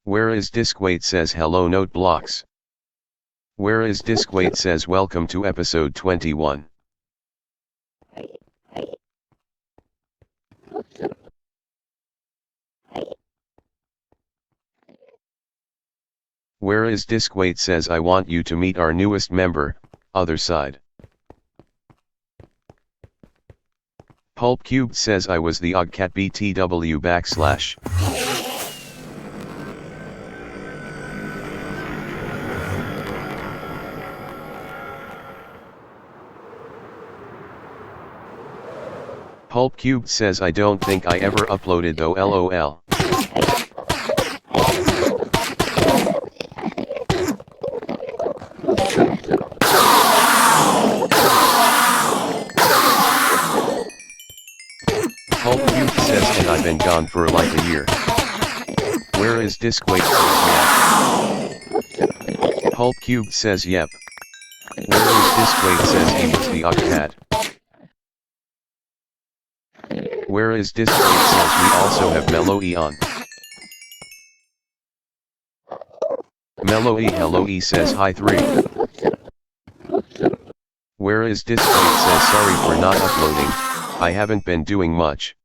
Where is Diskwait says hello note blocks. Where is Diskwait says welcome to episode 21. Where is Diskwait says I want you to meet our newest member, other side. Pulp Cubed says I was the Ogcat BTW /. Pulp Cubed says I don't think I ever uploaded though lol. Pulp Cubed says and I've been gone for like a year. Where is Diskwait says yep. Pulp Cubed says yep. Where is Diskwait says he was the Ogcat. Where is Diskwait says we also have Melloe on. Melloe hello E says hi 3. Where is Diskwait says sorry for not uploading, I haven't been doing much.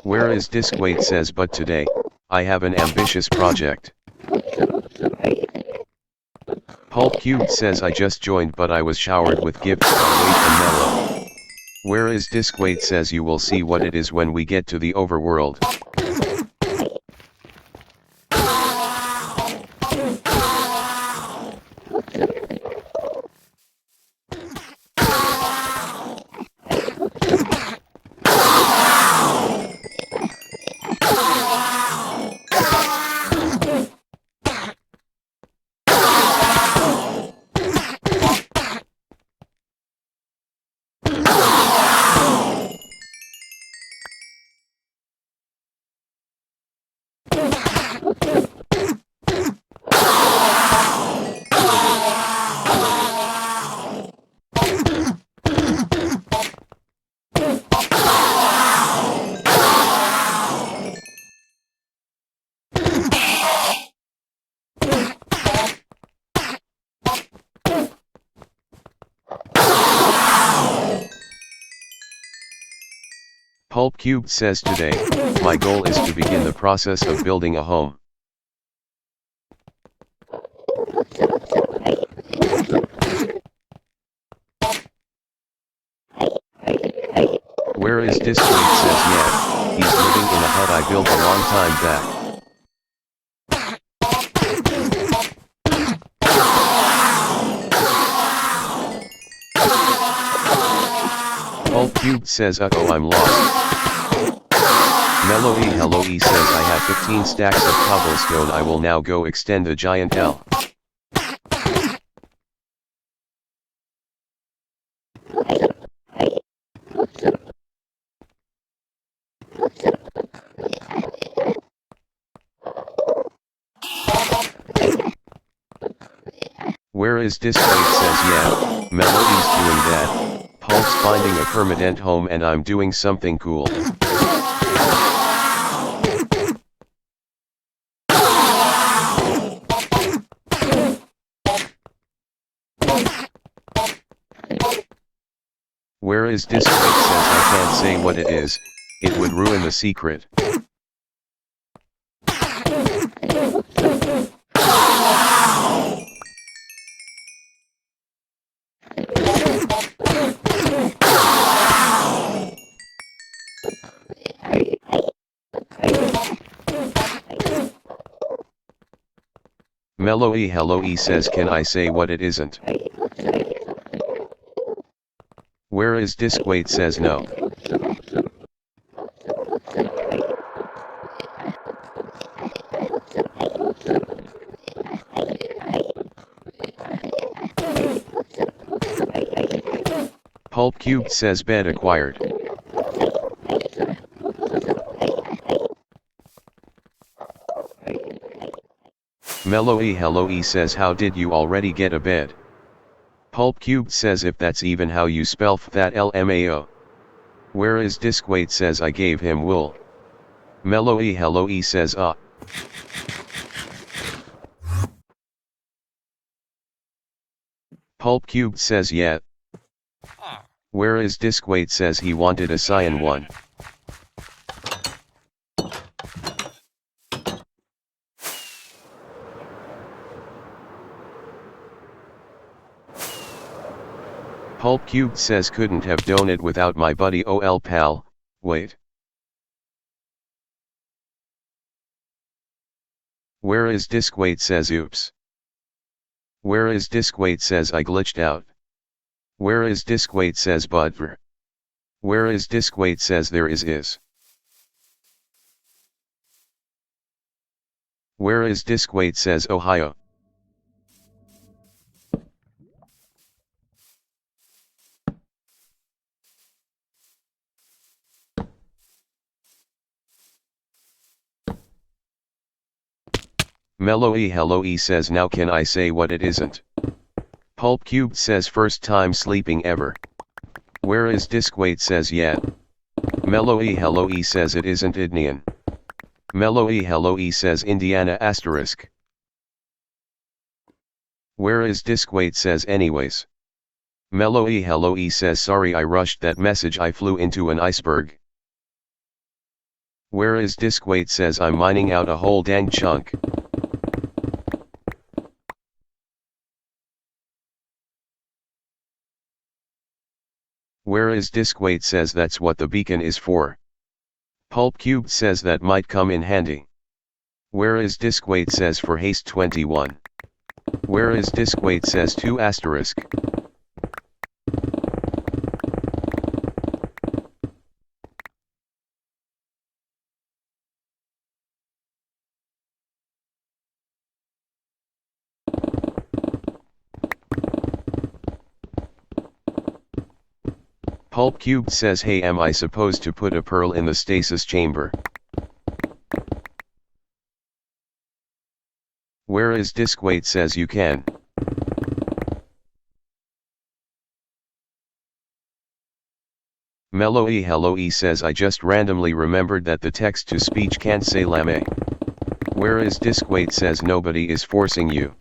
Where is Diskwait says but today, I have an ambitious project. Pulp Cubed says I just joined but I was showered with gifts by Wait and Mellow. Where is Diskwait says you will see what it is when we get to the overworld. Pulp Cubed says today, my goal is to begin the process of building a home. Where is Diskwait says yeah, he's living in a hut I built a long time back. Pulp Cubed says uh-oh I'm lost. Melloe hello E says I have 15 stacks of cobblestone I will now go extend a giant L. Where is Diskwait says yeah, Melody's doing that, Pulp's finding a permanent home and I'm doing something cool. Where is Diskwait says I can't say what it is, it would ruin the secret. Melloe hello E says can I say what it isn't? Where is Diskwait says no. Pulp Cubed says bed acquired. Melloe hello E says how did you already get a bed? Pulp Cubed says if that's even how you spell that LMAO. Where is Diskweight says I gave him wool. Melloe Hello E says Pulp Cubed says yeah. Where is Diskweight says he wanted a cyan one. Pulp Cubed says couldn't have done it without my buddy OL pal, wait. Where is Diskweight says oops. Where is Diskweight says I glitched out. Where is Diskweight says budver. Where is Diskweight says there is. Where is Diskweight says Ohio. Melloe Hello E says now can I say what it isn't. Pulp Cubed says first time sleeping ever. Where is Diskweight says yeah. Melloe Hello E says it isn't Idnian. Melloe Hello E says Indiana asterisk. Where is Diskweight says anyways. Melloe Hello E says sorry I rushed that message I flew into an iceberg. Where is Diskweight says I'm mining out a whole dang chunk. Where is Diskweight says that's what the beacon is for. Pulp Cubed says that might come in handy. Where is Diskweight says for haste 21. Where is Diskweight says 2 asterisk. Pulp Cubed says hey am I supposed to put a pearl in the stasis chamber? Where is Diskweight says you can. Melloe Hello E says I just randomly remembered that the text to speech can't say lame. Where is Diskweight says nobody is forcing you.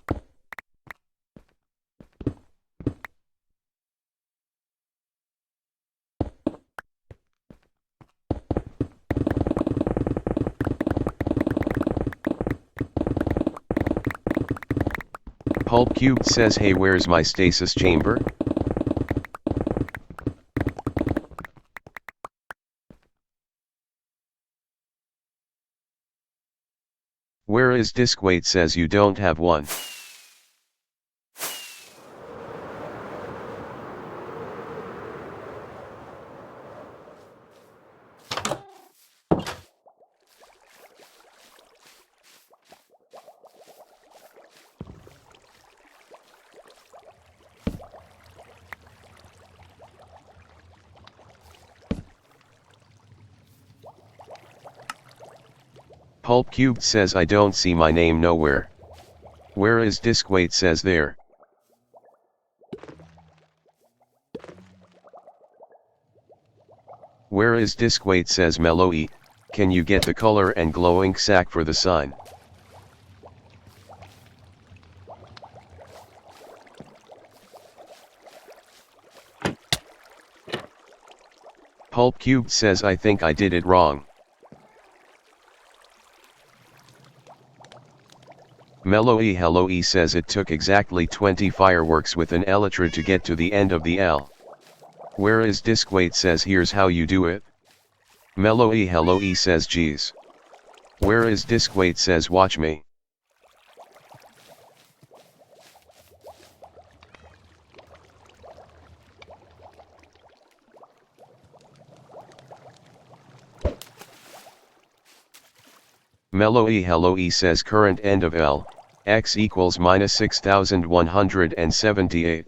Pulp Cubed says hey where's my stasis chamber? Where is Diskweight says you don't have one. Pulp Cubed says I don't see my name nowhere. Where is Diskweight says there. Where is Diskweight says Melloe, can you get the color and glowing sack for the sign? Pulp Cubed says I think I did it wrong. Melloe Hello E says it took exactly 20 fireworks with an elytra to get to the end of the L. Where is Diskweight says here's how you do it. Melloe Hello E says geez. Where is Diskweight says watch me. Melloe Hello E says current end of L, x equals minus 6178.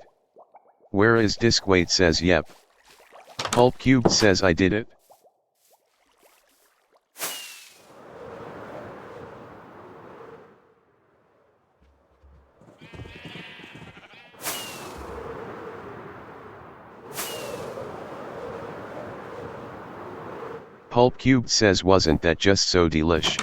Where is Diskweight says yep. Pulp Cubed says I did it. Pulp Cubed says wasn't that just so delish?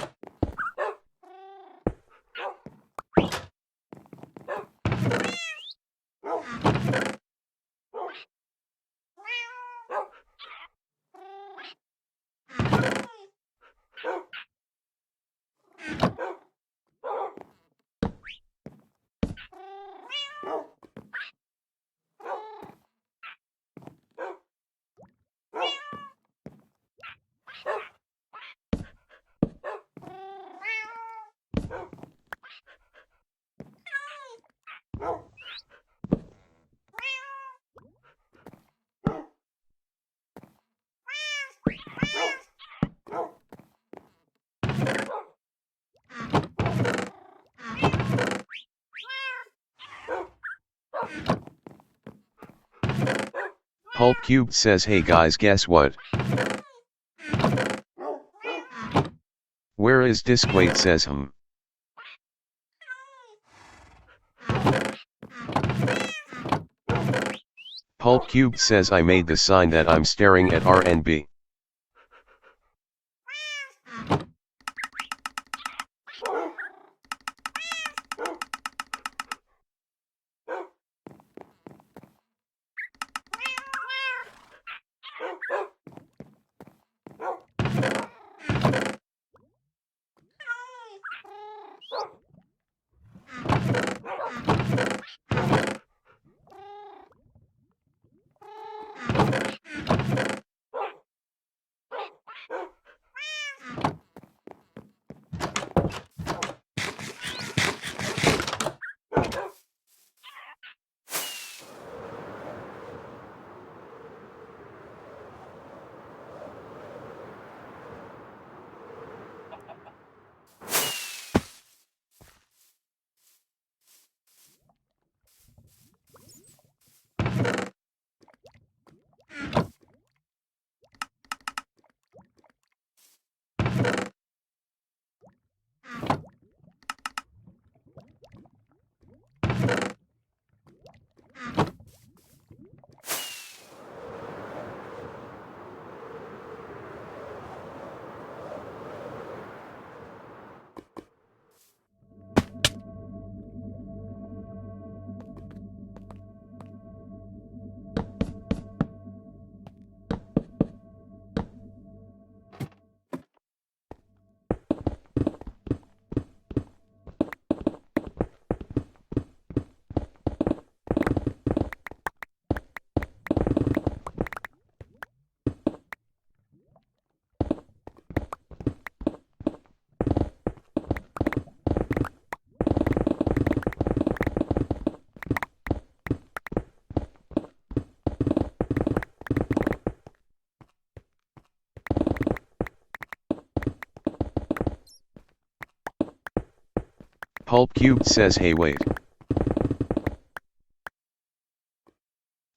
Pulp Cubed says hey guys, guess what? Where is Disquate says Pulp Cubed says I made the sign that I'm staring at RNB. Pulp Cubed says hey wait.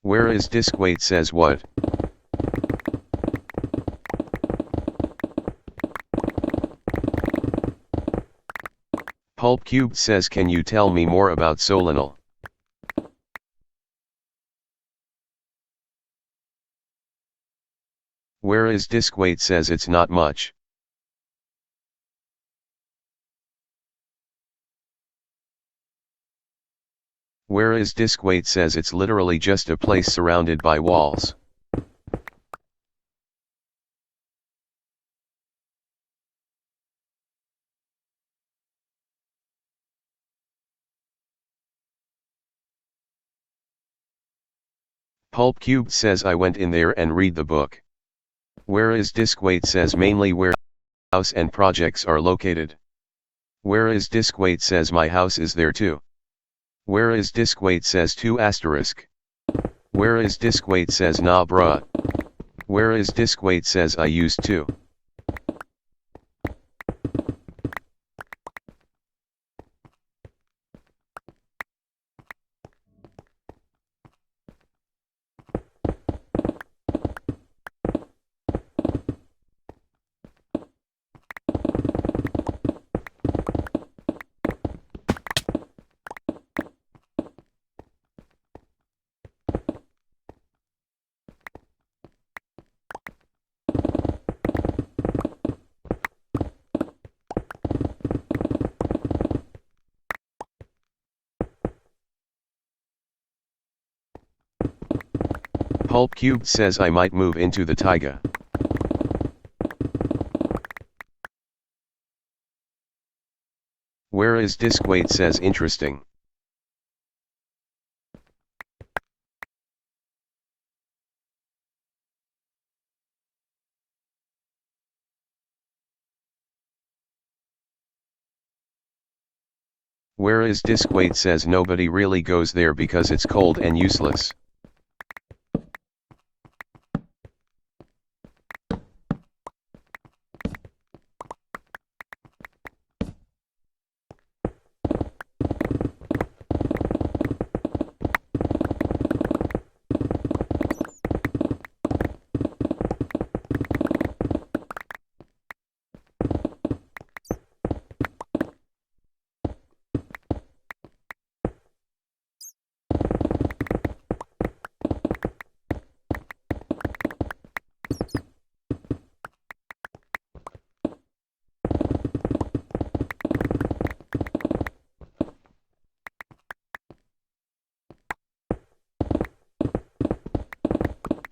Where is Disquate says what? Pulp Cubed says can you tell me more about Solinal? Where is Disquate says it's not much. Where is Disquate says it's literally just a place surrounded by walls. Pulp Cubed says I went in there and read the book. Where is Disquate says mainly where house and projects are located. Where is Disquate says my house is there too. Where is Disquate says 2 asterisk. Where is Disquate says nah bruh. Where is Disquate says I used to. Pulp Cubed says I might move into the taiga. Where is Diskweight says interesting. Where is Diskweight says nobody really goes there because it's cold and useless.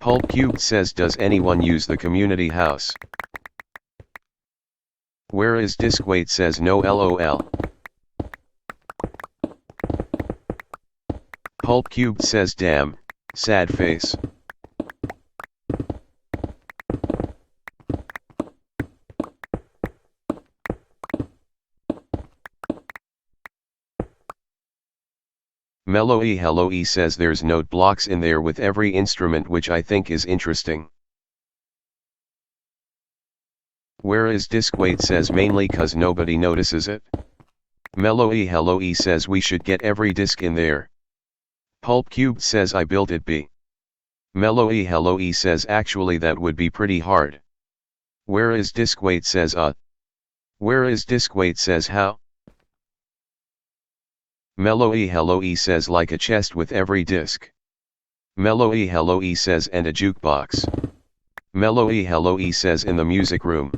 Pulp Cubed says does anyone use the community house? Where is Diskweight says no lol. Pulp Cubed says damn, sad face. Melloe Hello E says there's note blocks in there with every instrument which I think is interesting. Where is Diskweight says mainly cause nobody notices it. Melloe Hello E says we should get every disc in there. Pulp Cubed says I built it B. Melloe Hello E says actually that would be pretty hard. Where is Diskweight says Where is Diskweight says how? Melloe Hello E says like a chest with every disc. Melloe Hello E says and a jukebox. Melloe Hello E says in the music room.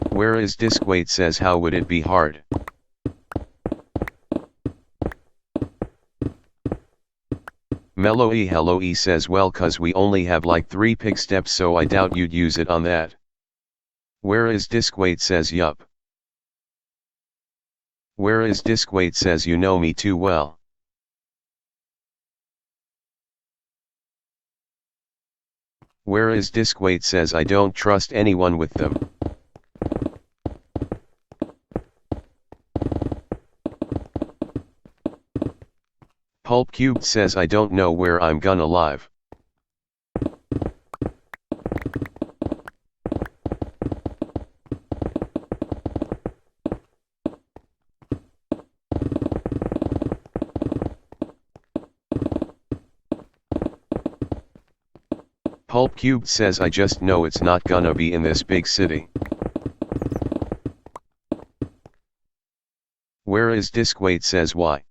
Where is Diskweight says how would it be hard? Melloe Hello E says well cause we only have like 3 pick steps so I doubt you'd use it on that. Where is Diskweight says yup. Where is Diskweight says you know me too well. Where is Diskweight says I don't trust anyone with them. Pulp Cubed says I don't know where I'm gonna live. Pulp Cubed says I just know it's not gonna be in this big city. Where is Diskweight says why?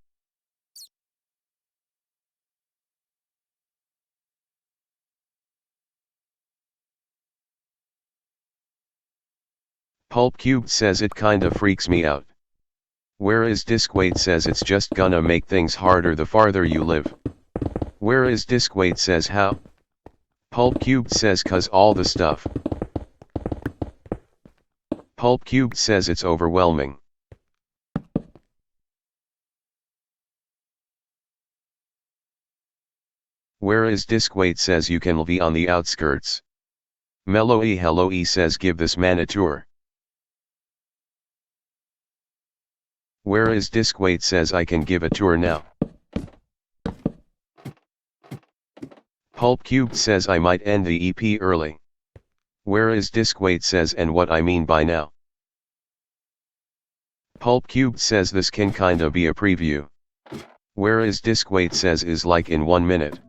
Pulp Cubed says it kinda freaks me out. Where is Diskweight says it's just gonna make things harder the farther you live. Where is Diskweight says how? Pulp Cubed says cause all the stuff. Pulp Cubed says it's overwhelming. Where is Diskweight says you can be on the outskirts. Melloe Hello E says give this man a tour. Where is Diskweight says I can give a tour now. Pulp Cubed says I might end the EP early. Where is Diskweight says and what I mean by now. Pulp Cubed says this can kinda be a preview. Where is Diskweight says is like in 1 minute.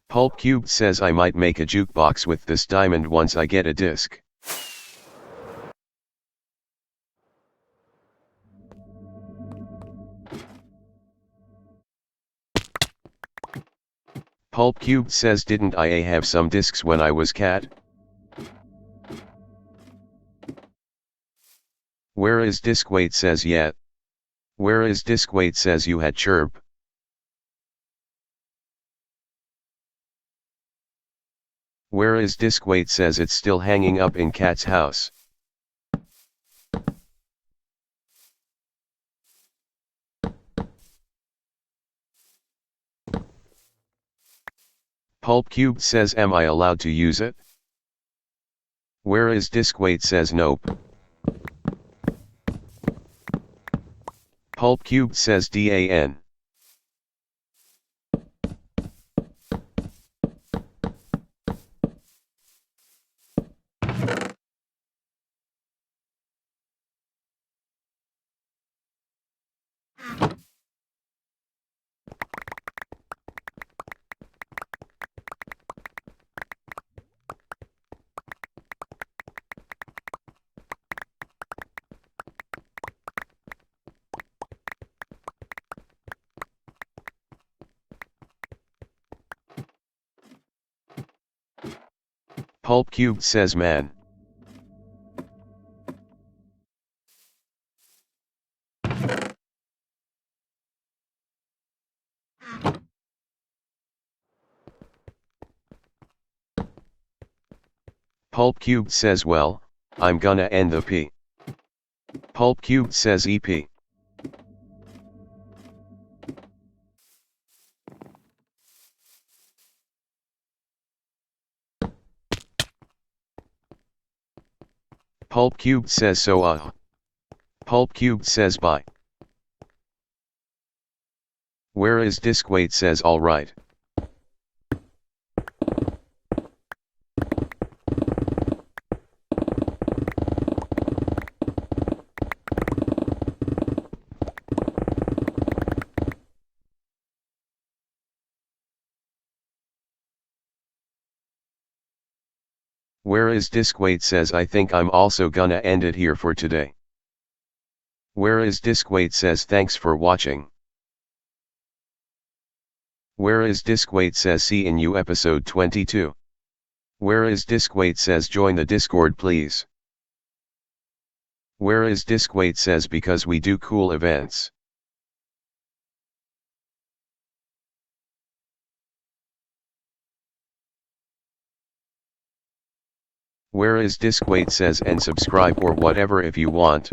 Pulp Cubed says I might make a jukebox with this diamond once I get a disc. Pulp Cubed says didn't I have some discs when I was cat? Where is disc weight says yet? Where is disc weight says you had chirp? Where is disc weight says it's still hanging up in cat's house? Pulp Cubed says am I allowed to use it? Where is disc weight says nope. Pulp Cubed says DAN. Pulp Cubed says man. Pulp Cubed says well, I'm gonna end the P. Pulp Cubed says EP. Pulp Cubed says so Pulp Cubed says bye. Where is disc weight says alright. Where is disc weight says I think I'm also gonna end it here for today. Where is disc weight says thanks for watching. Where is disc weight says see in you episode 22. Where is disc weight says join the Discord please. Where is disc weight says because we do cool events. Where is disc weight says and subscribe or whatever if you want.